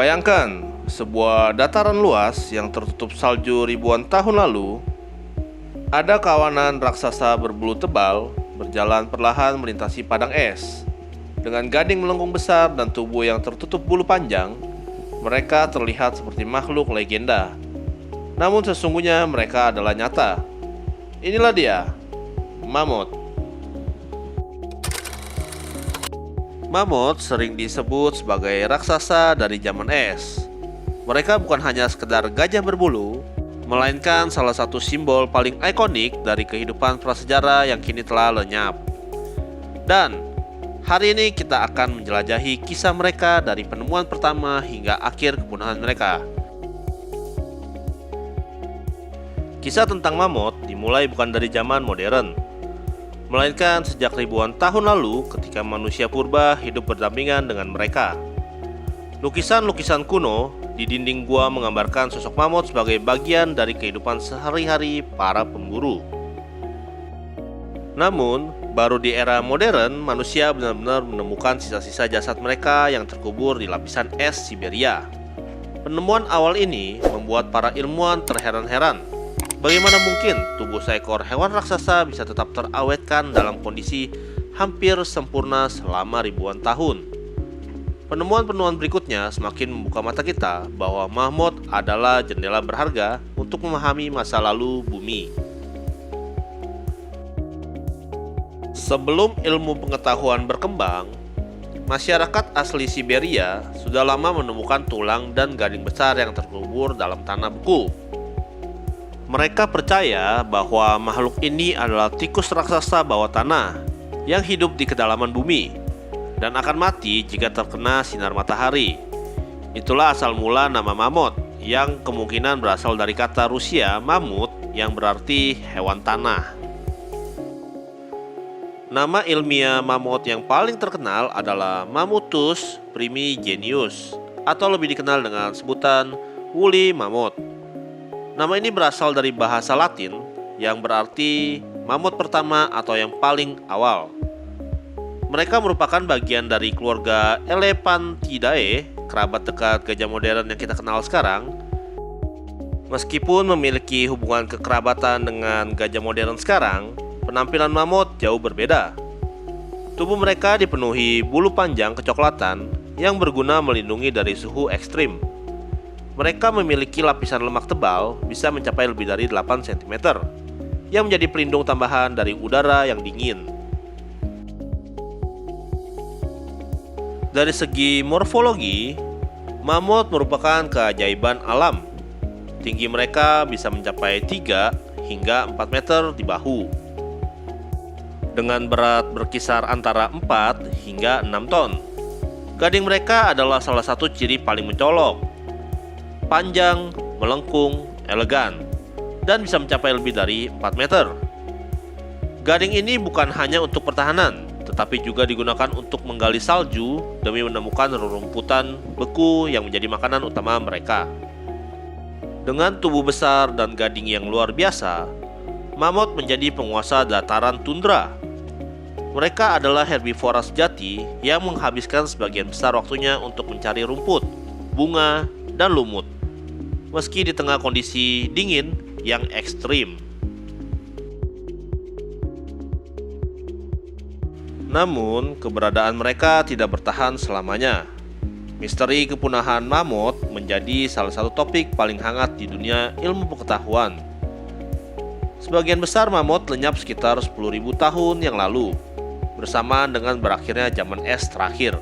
Bayangkan sebuah dataran luas yang tertutup salju ribuan tahun lalu. Ada kawanan raksasa berbulu tebal berjalan perlahan melintasi padang es. Dengan gading melengkung besar dan tubuh yang tertutup bulu panjang, mereka terlihat seperti makhluk legenda. Namun sesungguhnya mereka adalah nyata. Inilah dia, mamut. Mamut sering disebut sebagai raksasa dari zaman es. Mereka bukan hanya sekedar gajah berbulu, melainkan salah satu simbol paling ikonik dari kehidupan prasejarah yang kini telah lenyap. Dan hari ini kita akan menjelajahi kisah mereka dari penemuan pertama hingga akhir kepunahan mereka. Kisah tentang mamut dimulai bukan dari zaman modern, melainkan sejak ribuan tahun lalu ketika manusia purba hidup berdampingan dengan mereka. Lukisan-lukisan kuno di dinding gua menggambarkan sosok mamut sebagai bagian dari kehidupan sehari-hari para pemburu. Namun, baru di era modern, manusia benar-benar menemukan sisa-sisa jasad mereka yang terkubur di lapisan es Siberia. Penemuan awal ini membuat para ilmuwan terheran-heran. Bagaimana mungkin tubuh seekor hewan raksasa bisa tetap terawetkan dalam kondisi hampir sempurna selama ribuan tahun? Penemuan-penemuan berikutnya semakin membuka mata kita bahwa mamut adalah jendela berharga untuk memahami masa lalu bumi. Sebelum ilmu pengetahuan berkembang, masyarakat asli Siberia sudah lama menemukan tulang dan gading besar yang terkubur dalam tanah beku. Mereka percaya bahwa makhluk ini adalah tikus raksasa bawah tanah yang hidup di kedalaman bumi dan akan mati jika terkena sinar matahari. Itulah asal mula nama mamut, yang kemungkinan berasal dari kata Rusia mamut yang berarti hewan tanah. Nama ilmiah mamut yang paling terkenal adalah Mammutus primigenius, atau lebih dikenal dengan sebutan woolly mammoth. Nama ini berasal dari bahasa Latin yang berarti mamut pertama atau yang paling awal. Mereka merupakan bagian dari keluarga Elephantidae, kerabat dekat gajah modern yang kita kenal sekarang. Meskipun memiliki hubungan kekerabatan dengan gajah modern sekarang, penampilan mamut jauh berbeda. Tubuh mereka dipenuhi bulu panjang kecoklatan yang berguna melindungi dari suhu ekstrim. Mereka memiliki lapisan lemak tebal bisa mencapai lebih dari 8 cm, yang menjadi pelindung tambahan dari udara yang dingin. Dari segi morfologi, mamut merupakan keajaiban alam. Tinggi mereka bisa mencapai 3 hingga 4 meter di bahu, dengan berat berkisar antara 4 hingga 6 ton. Gading mereka adalah salah satu ciri paling mencolok. Panjang, melengkung, elegan, dan bisa mencapai lebih dari 4 meter. Gading ini bukan hanya untuk pertahanan, tetapi juga digunakan untuk menggali salju demi menemukan rerumputan beku yang menjadi makanan utama mereka. Dengan tubuh besar dan gading yang luar biasa, mamut menjadi penguasa dataran tundra. Mereka adalah herbivora sejati yang menghabiskan sebagian besar waktunya untuk mencari rumput, bunga, dan lumut, meski di tengah kondisi dingin yang ekstrim. Namun, keberadaan mereka tidak bertahan selamanya. Misteri kepunahan mamut menjadi salah satu topik paling hangat di dunia ilmu pengetahuan. Sebagian besar mamut lenyap sekitar 10.000 tahun yang lalu, bersamaan dengan berakhirnya zaman es terakhir.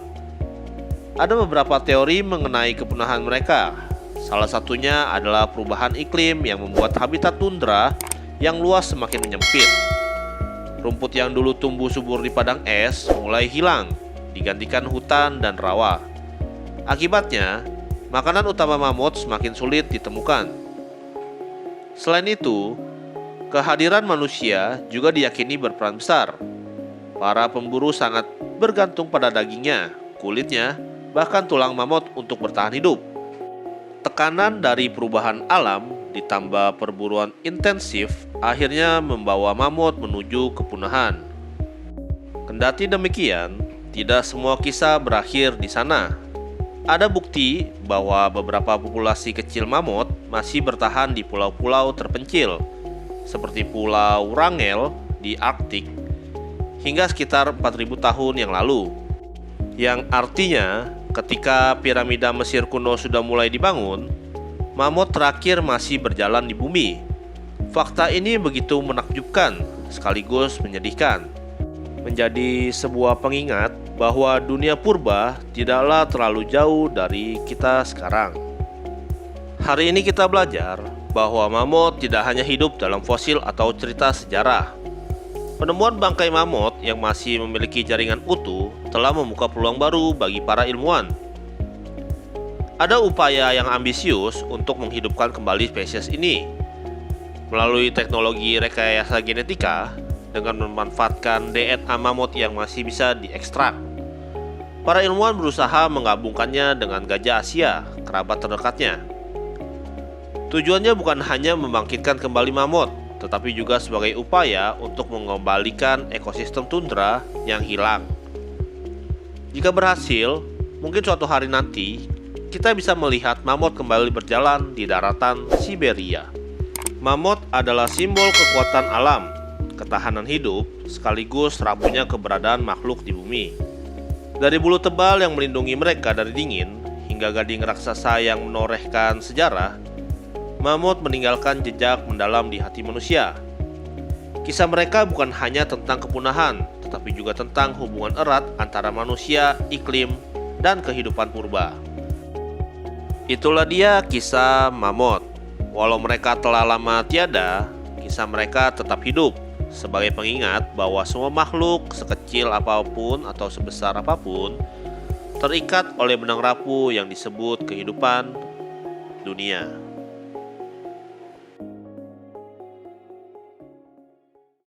Ada beberapa teori mengenai kepunahan mereka. Salah satunya adalah perubahan iklim yang membuat habitat tundra yang luas semakin menyempit. Rumput yang dulu tumbuh subur di padang es mulai hilang, digantikan hutan dan rawa. Akibatnya, makanan utama mamut semakin sulit ditemukan. Selain itu, kehadiran manusia juga diyakini berperan besar. Para pemburu sangat bergantung pada dagingnya, kulitnya, bahkan tulang mamut untuk bertahan hidup. Tekanan dari perubahan alam ditambah perburuan intensif akhirnya membawa mamut menuju kepunahan. Kendati demikian, tidak semua kisah berakhir di sana. Ada bukti bahwa beberapa populasi kecil mamut masih bertahan di pulau-pulau terpencil, seperti Pulau Wrangel di Arktik, hingga sekitar 4.000 tahun yang lalu. Yang artinya, ketika piramida Mesir kuno sudah mulai dibangun, mamut terakhir masih berjalan di bumi. Fakta ini begitu menakjubkan sekaligus menyedihkan. Menjadi sebuah pengingat bahwa dunia purba tidaklah terlalu jauh dari kita sekarang. Hari ini kita belajar bahwa mamut tidak hanya hidup dalam fosil atau cerita sejarah. Penemuan bangkai mamut yang masih memiliki jaringan utuh telah membuka peluang baru bagi para ilmuwan. Ada upaya yang ambisius untuk menghidupkan kembali spesies ini melalui teknologi rekayasa genetika dengan memanfaatkan DNA mamut yang masih bisa diekstrak. Para ilmuwan berusaha menggabungkannya dengan gajah Asia, kerabat terdekatnya. Tujuannya bukan hanya membangkitkan kembali mamut, tetapi juga sebagai upaya untuk mengembalikan ekosistem tundra yang hilang. Jika berhasil, mungkin suatu hari nanti kita bisa melihat mamut kembali berjalan di daratan Siberia. Mamut adalah simbol kekuatan alam, ketahanan hidup, sekaligus rapuhnya keberadaan makhluk di bumi. Dari bulu tebal yang melindungi mereka dari dingin, hingga gading raksasa yang menorehkan sejarah, mamut meninggalkan jejak mendalam di hati manusia. Kisah mereka bukan hanya tentang kepunahan, tetapi juga tentang hubungan erat antara manusia, iklim, dan kehidupan purba. Itulah dia kisah mamut. Walau mereka telah lama tiada, kisah mereka tetap hidup sebagai pengingat bahwa semua makhluk, sekecil apapun atau sebesar apapun, terikat oleh benang rapuh yang disebut kehidupan dunia.